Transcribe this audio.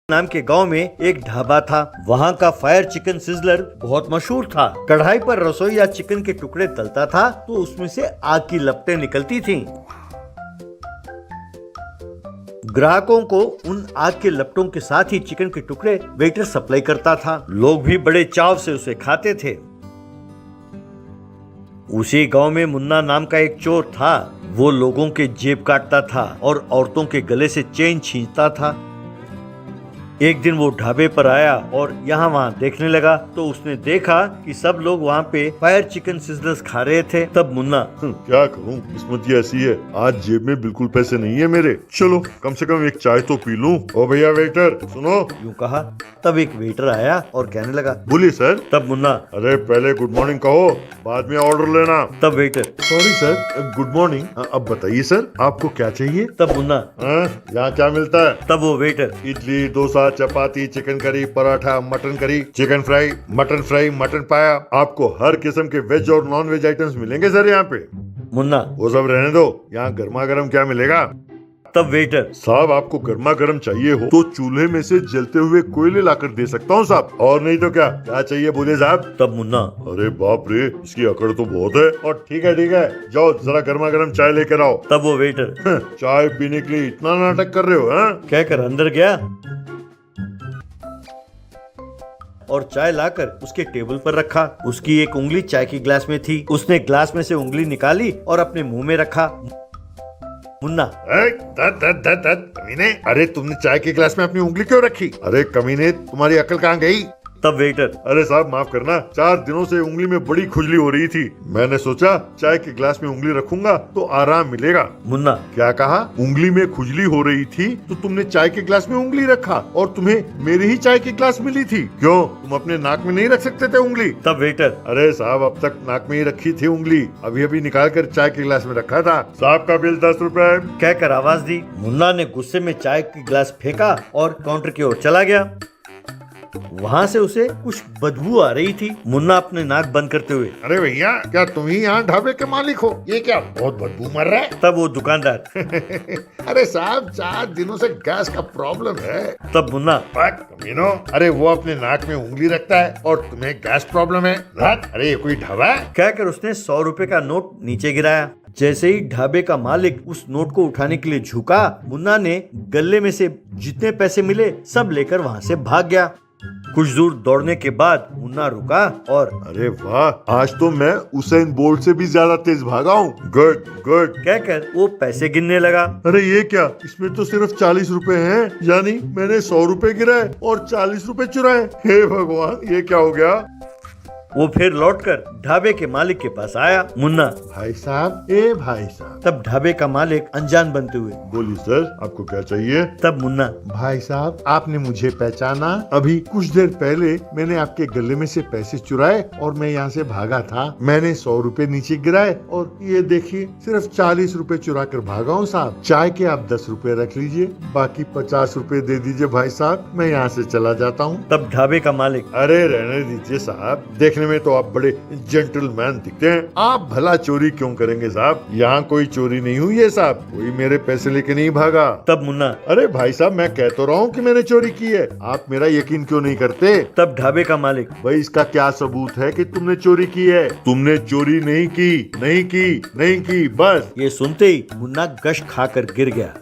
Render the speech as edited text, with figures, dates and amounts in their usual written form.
नाम के गांव में एक ढाबा था। वहाँ का फायर चिकन सिजलर बहुत मशहूर था। कढ़ाई पर रसोईया चिकन के टुकड़े तलता था तो उसमें से आग की लपटें निकलती थीं। ग्राहकों को उन आग के लपटों के साथ ही चिकन के टुकड़े वेटर सप्लाई करता था। लोग भी बड़े चाव से उसे खाते थे। उसी गांव में मुन्ना नाम का एक चोर था। वो लोगों के जेब काटता था और औरतों के गले से चेन छींचता था। एक दिन वो ढाबे पर आया और यहाँ वहाँ देखने लगा तो उसने देखा कि सब लोग वहाँ पे फायर चिकन सिजलर्स खा रहे थे। तब मुन्ना क्या करूं, किस्मत ही ऐसी है। आज जेब में बिल्कुल पैसे नहीं है मेरे। चलो कम से कम एक चाय तो पी लूं। ओ भैया वेटर सुनो, यूँ कहा। तब एक वेटर आया और कहने लगा, बोलिए सर। तब मुन्ना, अरे पहले गुड मॉर्निंग कहो, बाद में ऑर्डर लेना। तब waiter, sorry sir, good morning. अब बताइए सर, आपको क्या चाहिए? तब मुन्ना, यहाँ क्या मिलता है? तब वो वेटर, इडली, डोसा, चपाती, chicken curry, paratha, mutton curry, chicken fry, mutton पाया। आपको हर किस्म के वेज और नॉन वेज आइटम्स मिलेंगे सर यहाँ पे। मुन्ना, वो सब रहने दो, यहाँ गर्मा गर्म क्या मिलेगा? तब वेटर, साहब आपको गर्मा गर्म चाहिए हो तो चूल्हे में से जलते हुए कोयले लाकर दे सकता हूँ साहब, और नहीं तो क्या चाहिए बोलिए साहब। तब मुन्ना, अरे बाप रे, इसकी अकड़ तो बहुत है। और ठीक है जाओ जरा गर्मा गर्म चाय लेकर आओ। तब वो वेटर, चाय पीने के लिए इतना नाटक कर रहे हो? कहकर अंदर गया और चाय लाकर उसके टेबल पर रखा। उसकी एक उंगली चाय की ग्लास में थी। उसने ग्लास में से उंगली निकाली और अपने मुंह में रखा। मुन्ना, कमीने, अरे तुमने चाय के गिलास में अपनी उंगली क्यों रखी? अरे कमीने, तुम्हारी अकल कहाँ गई? तब वेटर, अरे साहब माफ करना, 4 दिनों से उंगली में बड़ी खुजली हो रही थी। मैंने सोचा चाय के गिलास में उंगली रखूंगा तो आराम मिलेगा। मुन्ना, क्या कहा? उंगली में खुजली हो रही थी तो तुमने चाय के गिलास में उंगली रखा और तुम्हें मेरी ही चाय की गिलास मिली थी। क्यों, तुम अपने नाक में नहीं रख सकते थे उंगली? तब वेटर, अरे साहब अब तक नाक में ही रखी थी उंगली, अभी अभी निकाल कर चाय के गिलास में रखा था। साहब का बिल 10 रुपए। कहकर आवाज दी। मुन्ना ने गुस्से में चाय की गिलास फेंका और काउंटर की ओर चला गया। वहाँ से उसे कुछ बदबू आ रही थी। मुन्ना अपने नाक बंद करते हुए, अरे भैया क्या तुम ही यहाँ ढाबे के मालिक हो? ये क्या बहुत बदबू मर रहा है। तब वो दुकानदार, अरे साहब 4 दिनों से गैस का प्रॉब्लम है। तब मुन्ना, कमीनो, अरे वो अपने नाक में उंगली रखता है और तुम्हें गैस प्रॉब्लम है। अरे ये कोई ढाबा है? कहकर उसने 100 रुपए का नोट नीचे गिराया। जैसे ही ढाबे का मालिक उस नोट को उठाने के लिए झुका, मुन्ना ने गले में से जितने पैसे मिले सब लेकर वहाँ से भाग गया। कुछ दूर दौड़ने के बाद मुन्ना रुका और अरे वाह, आज तो मैं उसेन बोल्ट से भी ज्यादा तेज भागा हूँ। गुड गुड कहकर वो पैसे गिनने लगा। अरे ये क्या, इसमें तो सिर्फ 40 रुपए हैं, यानी मैंने 100 रुपए गिराए और 40 रुपए चुराए। हे भगवान, ये क्या हो गया? वो फिर लौटकर ढाबे के मालिक के पास आया। मुन्ना, भाई साहब, ए भाई साहब। तब ढाबे का मालिक अनजान बनते हुए, बोलिए सर, आपको क्या चाहिए? तब मुन्ना, भाई साहब आपने मुझे पहचाना? अभी कुछ देर पहले मैंने आपके गले में से पैसे चुराए और मैं यहाँ से भागा था। मैंने 100 रुपए नीचे गिराए और ये देखिए सिर्फ 40 रुपए चुरा कर भागा हूँ साहब। चाय के आप 10 रुपए रख लीजिए, बाकी 50 रुपए दे दीजिए भाई साहब, मैं यहाँ से चला जाता हूँ। तब ढाबे का मालिक, अरे रहने दीजिए साहब, देखने में तो आप बड़े जेंटलमैन दिखते हैं, आप भला चोरी क्यों करेंगे साहब? यहाँ कोई चोरी नहीं हुई है साहब, कोई मेरे पैसे लेके नहीं भागा। तब मुन्ना, अरे भाई साहब मैं कह तो रहा हूँ कि मैंने चोरी की है, आप मेरा यकीन क्यों नहीं करते? तब ढाबे का मालिक, भाई इसका क्या सबूत है कि तुमने चोरी की है? तुमने चोरी नहीं की, नहीं की, नहीं की, बस। ये सुनते ही मुन्ना गश खाकर गिर गया।